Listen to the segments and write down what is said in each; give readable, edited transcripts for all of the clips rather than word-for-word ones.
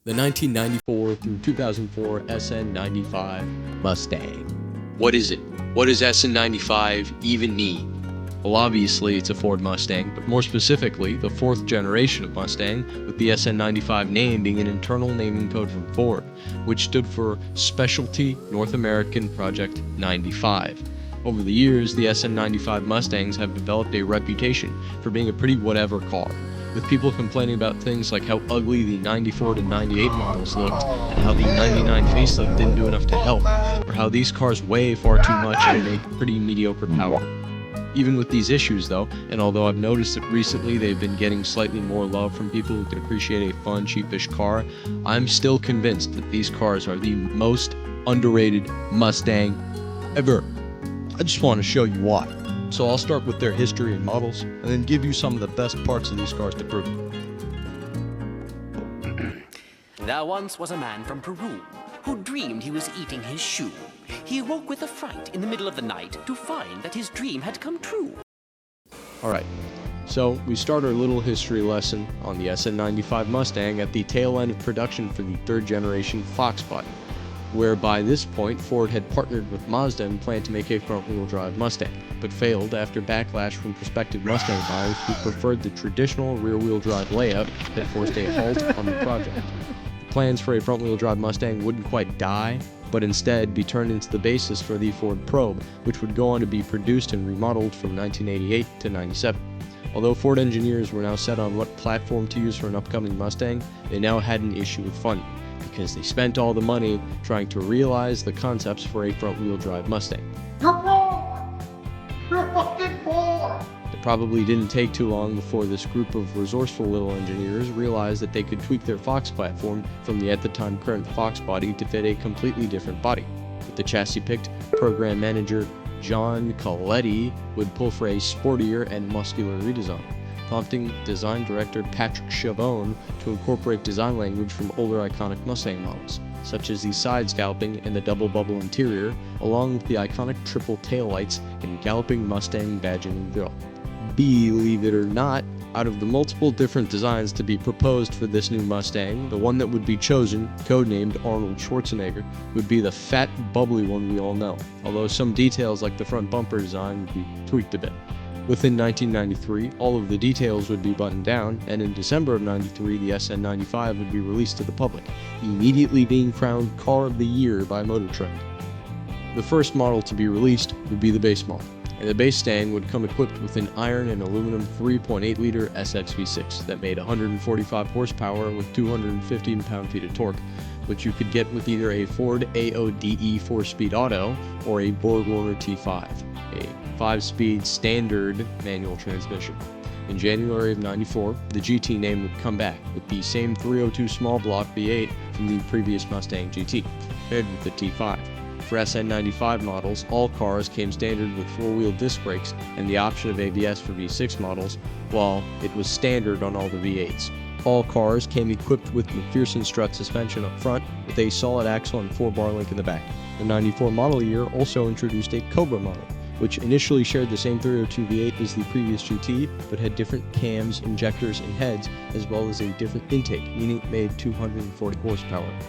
The 1994 through 2004 SN95 Mustang. What is it? What does SN95 even mean? Well, obviously it's a Ford Mustang, but more specifically, the fourth generation of Mustang, with the SN95 name being an internal naming code from Ford, which stood for Specialty North American Project 95. Over the years, the SN95 Mustangs have developed a reputation for being a pretty whatever car, with people complaining about things like how ugly the 94 to 98 models looked, and how the 99 facelift didn't do enough to help, or how these cars weigh far too much and make pretty mediocre power. Even with these issues though, and although I've noticed that recently they've been getting slightly more love from people who can appreciate a fun, cheapish car, I'm still convinced that these cars are the most underrated Mustang ever. I just want to show you why. So I'll start with their history and models, and then give you some of the best parts of these cars to prove it. There once was a man from Peru who dreamed he was eating his shoe. He awoke with a fright in the middle of the night to find that his dream had come true. Alright, so we start our little history lesson on the SN95 Mustang at the tail end of production for the third generation Fox body, where by this point Ford had partnered with Mazda and planned to make a front-wheel drive Mustang, but failed after backlash from prospective Mustang buyers who preferred the traditional rear-wheel drive layout that forced a halt on the project. The plans for a front-wheel drive Mustang wouldn't quite die, but instead be turned into the basis for the Ford Probe, which would go on to be produced and remodeled from 1988 to 97. Although Ford engineers were now set on what platform to use for an upcoming Mustang, they now had an issue with funding, because they spent all the money trying to realize the concepts for a front-wheel drive Mustang. You're wrong! You're fucking bored! It probably didn't take too long before this group of resourceful little engineers realized that they could tweak their Fox platform from the at the time current Fox body to fit a completely different body. With the chassis picked, program manager John Coletti would pull for a sportier and muscular redesign, prompting design director Patrick Chavone to incorporate design language from older iconic Mustang models, such as the side scalping and the double bubble interior, along with the iconic triple taillights and galloping Mustang badging and grille. Believe it or not, out of the multiple different designs to be proposed for this new Mustang, the one that would be chosen, codenamed Arnold Schwarzenegger, would be the fat, bubbly one we all know, although some details like the front bumper design would be tweaked a bit. Within 1993, all of the details would be buttoned down, and in December of 93, the SN95 would be released to the public, immediately being crowned Car of the Year by Motor Trend. The first model to be released would be the base model, and the base Stang would come equipped with an iron and aluminum 3.8-liter SXV6 that made 145 horsepower with 215 pound-feet of torque, which you could get with either a Ford AODE 4-speed auto or a BorgWarner T5, a 5-speed standard manual transmission. In January of 94, the GT name would come back with the same 302 small block V8 from the previous Mustang GT, paired with the T5. For SN95 models, all cars came standard with 4-wheel disc brakes and the option of ABS for V6 models, while it was standard on all the V8s. All cars came equipped with McPherson strut suspension up front, with a solid axle and 4-bar link in the back. The 94 model year also introduced a Cobra model, which initially shared the same 302 V8 as the previous GT, but had different cams, injectors, and heads, as well as a different intake, meaning it made 240 horsepower.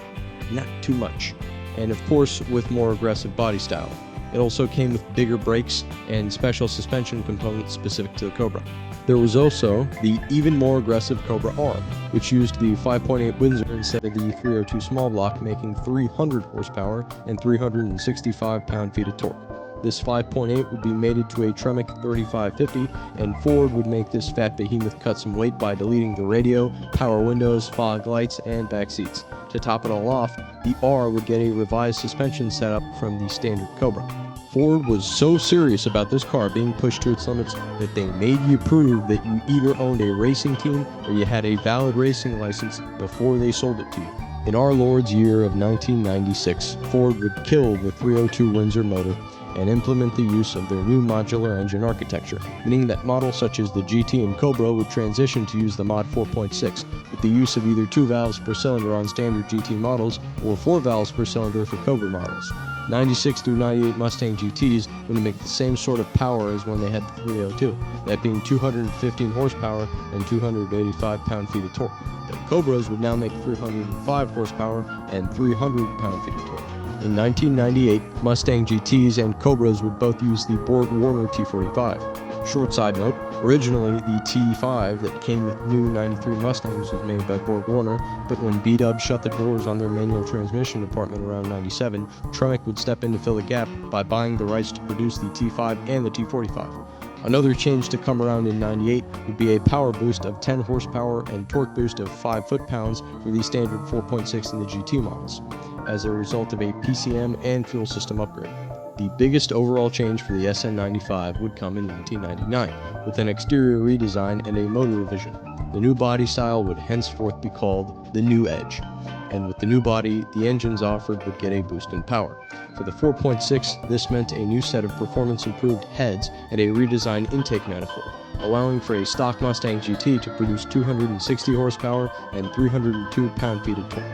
Not too much. And of course, with more aggressive body style. It also came with bigger brakes and special suspension components specific to the Cobra. There was also the even more aggressive Cobra R, which used the 5.8 Windsor instead of the 302 small block, making 300 horsepower and 365 pound-feet of torque. This 5.8 would be mated to a Tremec 3550, and Ford would make this fat behemoth cut some weight by deleting the radio, power windows, fog lights, and back seats. To top it all off, the R would get a revised suspension setup from the standard Cobra. Ford was so serious about this car being pushed to its limits that they made you prove that you either owned a racing team or you had a valid racing license before they sold it to you. In our Lord's year of 1996, Ford would kill the 302 Windsor motor and implement the use of their new modular engine architecture, meaning that models such as the GT and Cobra would transition to use the Mod 4.6, with the use of either 2 valves per cylinder on standard GT models or 4 valves per cylinder for Cobra models. 96 through 98 Mustang GTs would make the same sort of power as when they had the 302, that being 215 horsepower and 285 pound-feet of torque. The Cobras would now make 305 horsepower and 300 pound-feet of torque. In 1998, Mustang GTs and Cobras would both use the Borg-Warner T45. Short side note, originally the T5 that came with new 93 Mustangs was made by Borg-Warner, but when B-Dub shut the doors on their manual transmission department around 97, Tremec would step in to fill the gap by buying the rights to produce the T5 and the T45. Another change to come around in 98 would be a power boost of 10 horsepower and torque boost of 5 foot-pounds for the standard 4.6 in the GT models, as a result of a PCM and fuel system upgrade. The biggest overall change for the SN95 would come in 1999, with an exterior redesign and a motor revision. The new body style would henceforth be called the New Edge, and with the new body, the engines offered would get a boost in power. For the 4.6, this meant a new set of performance-improved heads and a redesigned intake manifold, allowing for a stock Mustang GT to produce 260 horsepower and 302 pound-feet of torque.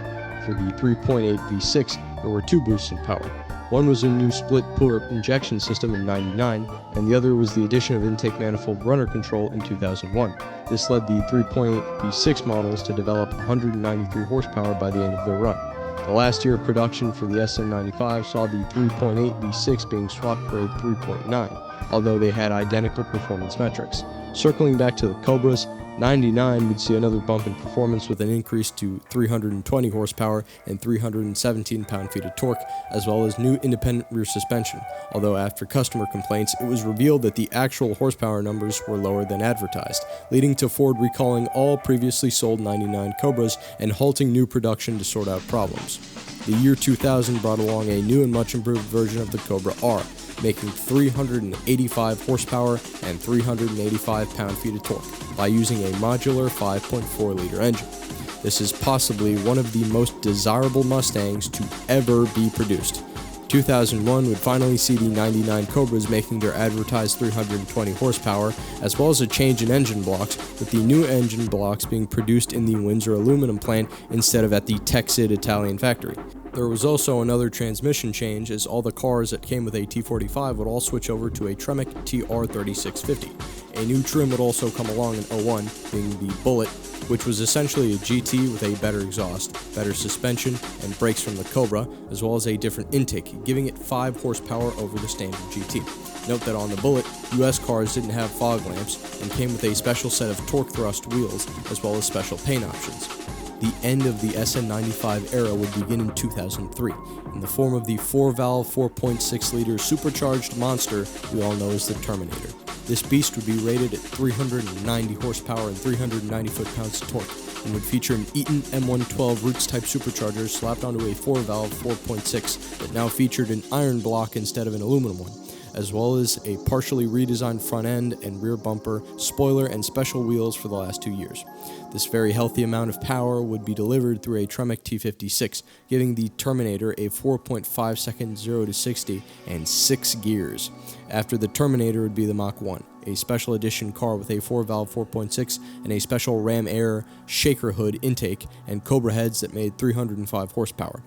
For the 3.8 V6, there were two boosts in power. One was a new split puller injection system in 99, and the other was the addition of intake manifold runner control in 2001. This led the 3.8 V6 models to develop 193 horsepower by the end of their run. The last year of production for the SN95 saw the 3.8 V6 being swapped for a 3.9, although they had identical performance metrics. Circling back to the Cobras, 99 would see another bump in performance with an increase to 320 horsepower and 317 pound-feet of torque, as well as new independent rear suspension, although after customer complaints, it was revealed that the actual horsepower numbers were lower than advertised, leading to Ford recalling all previously sold 99 Cobras and halting new production to sort out problems. The year 2000 brought along a new and much improved version of the Cobra R, making 385 horsepower and 385 pound-feet of torque by using a modular 5.4-liter engine. This is possibly one of the most desirable Mustangs to ever be produced. 2001 would finally see the 99 Cobras making their advertised 320 horsepower, as well as a change in engine blocks, with the new engine blocks being produced in the Windsor aluminum plant instead of at the Texid Italian factory. There was also another transmission change, as all the cars that came with a T45 would all switch over to a Tremec TR3650. A new trim would also come along in 01, being the Bullet, which was essentially a GT with a better exhaust, better suspension, and brakes from the Cobra, as well as a different intake, giving it 5 horsepower over the standard GT. Note that on the Bullet, US cars didn't have fog lamps and came with a special set of torque thrust wheels, as well as special paint options. The end of the SN95 era would begin in 2003, in the form of the 4-valve 4.6-liter supercharged monster we all know as the Terminator. This beast would be rated at 390 horsepower and 390 foot-pounds of torque, and would feature an Eaton M112 Roots-type supercharger slapped onto a 4-valve 4.6 that now featured an iron block instead of an aluminum one, as well as a partially redesigned front end and rear bumper, spoiler, and special wheels for the last 2 years. This very healthy amount of power would be delivered through a Tremec T56, giving the Terminator a 4.5 second 0 to 60 and 6 gears. After the Terminator would be the Mach 1, a special edition car with a 4-valve 4.6 and a special Ram Air shaker hood intake and Cobra heads that made 305 horsepower.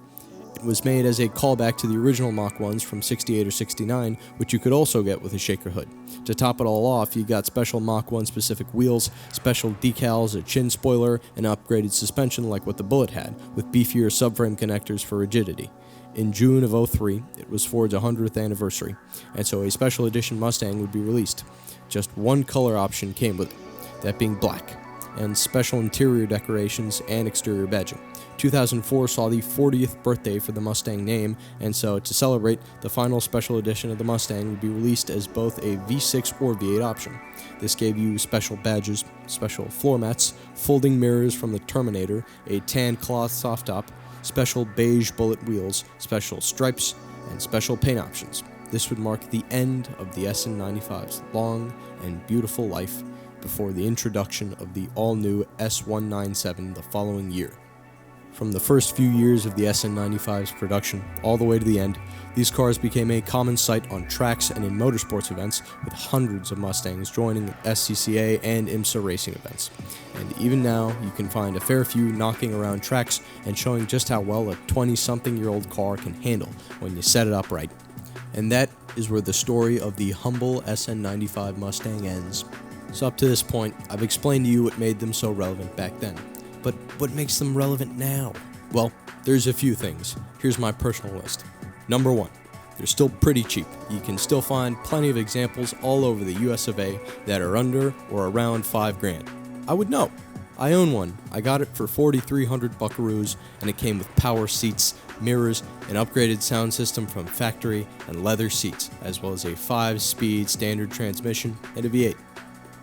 It was made as a callback to the original Mach 1s from 68 or 69, which you could also get with a shaker hood. To top it all off, you got special Mach 1 specific wheels, special decals, a chin spoiler, and upgraded suspension like what the Bullet had, with beefier subframe connectors for rigidity. In June of 03, it was Ford's 100th anniversary, and so a special edition Mustang would be released. Just one color option came with it, that being black, and special interior decorations and exterior badging. 2004 saw the 40th birthday for the Mustang name, and so to celebrate, the final special edition of the Mustang would be released as both a V6 or V8 option. This gave you special badges, special floor mats, folding mirrors from the Terminator, a tan cloth soft top, special beige Bullet wheels, special stripes, and special paint options. This would mark the end of the SN95's long and beautiful life before the introduction of the all-new S197 the following year. From the first few years of the SN95's production all the way to the end, these cars became a common sight on tracks and in motorsports events, with hundreds of Mustangs joining SCCA and IMSA racing events. And even now, you can find a fair few knocking around tracks and showing just how well a 20-something-year-old car can handle when you set it up right. And that is where the story of the humble SN95 Mustang ends. So up to this point, I've explained to you what made them so relevant back then. But what makes them relevant now? Well, there's a few things. Here's my personal list. Number 1, they're still pretty cheap. You can still find plenty of examples all over the US of A that are under or around $5,000. I would know. I own one. I got it for 4,300 buckaroos, and it came with power seats, mirrors, an upgraded sound system from factory, and leather seats, as well as a 5-speed standard transmission and a V8.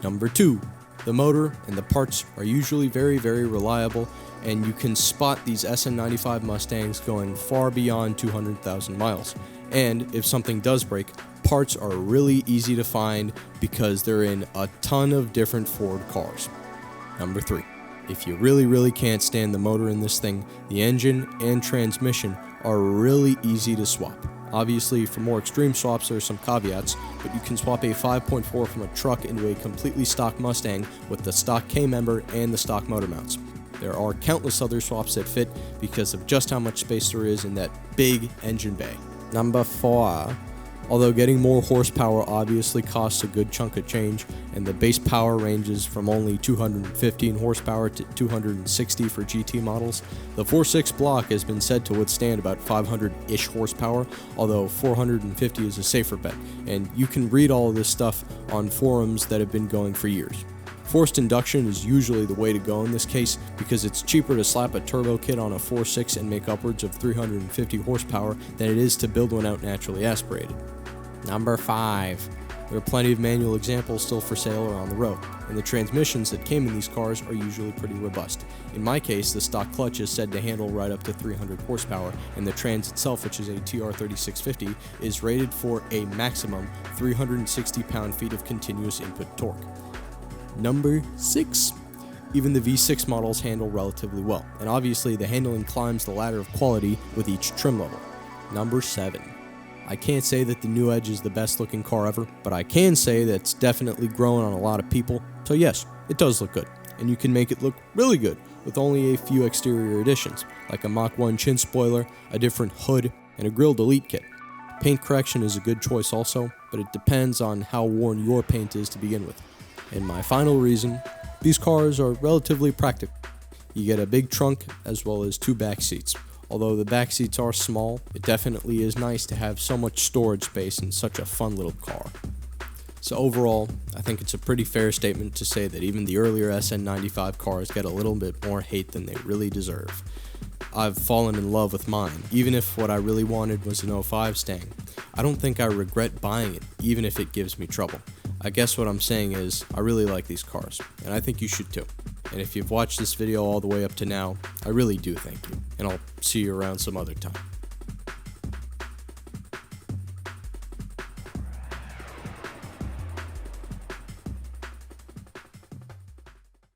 Number 2, the motor and the parts are usually very, very reliable, and you can spot these SN95 Mustangs going far beyond 200,000 miles. And if something does break, parts are really easy to find because they're in a ton of different Ford cars. Number 3, if you really can't stand the motor in this thing, the engine and transmission are really easy to swap. Obviously, for more extreme swaps, there are some caveats, but you can swap a 5.4 from a truck into a completely stock Mustang with the stock K-member and the stock motor mounts. There are countless other swaps that fit because of just how much space there is in that big engine bay. Number 4. Although getting more horsepower obviously costs a good chunk of change, and the base power ranges from only 215 horsepower to 260 for GT models, the 4.6 block has been said to withstand about 500-ish horsepower, although 450 is a safer bet, and you can read all of this stuff on forums that have been going for years. Forced induction is usually the way to go in this case because it's cheaper to slap a turbo kit on a 4.6 and make upwards of 350 horsepower than it is to build one out naturally aspirated. Number 5. There are plenty of manual examples still for sale or on the road, and the transmissions that came in these cars are usually pretty robust. In my case, the stock clutch is said to handle right up to 300 horsepower, and the trans itself, which is a TR3650, is rated for a maximum 360 pound-feet of continuous input torque. Number 6. Even the V6 models handle relatively well, and obviously the handling climbs the ladder of quality with each trim level. Number 7. I can't say that the New Edge is the best looking car ever, but I can say that it's definitely growing on a lot of people, so yes, it does look good, and you can make it look really good with only a few exterior additions, like a Mach 1 chin spoiler, a different hood, and a grille delete kit. Paint correction is a good choice also, but it depends on how worn your paint is to begin with. And my final reason, these cars are relatively practical. You get a big trunk as well as 2 back seats. Although the back seats are small, it definitely is nice to have so much storage space in such a fun little car. So overall, I think it's a pretty fair statement to say that even the earlier SN95 cars get a little bit more hate than they really deserve. I've fallen in love with mine, even if what I really wanted was an 05 Stang. I don't think I regret buying it, even if it gives me trouble. I guess what I'm saying is, I really like these cars, and I think you should too. And if you've watched this video all the way up to now, I really do thank you, and I'll see you around some other time.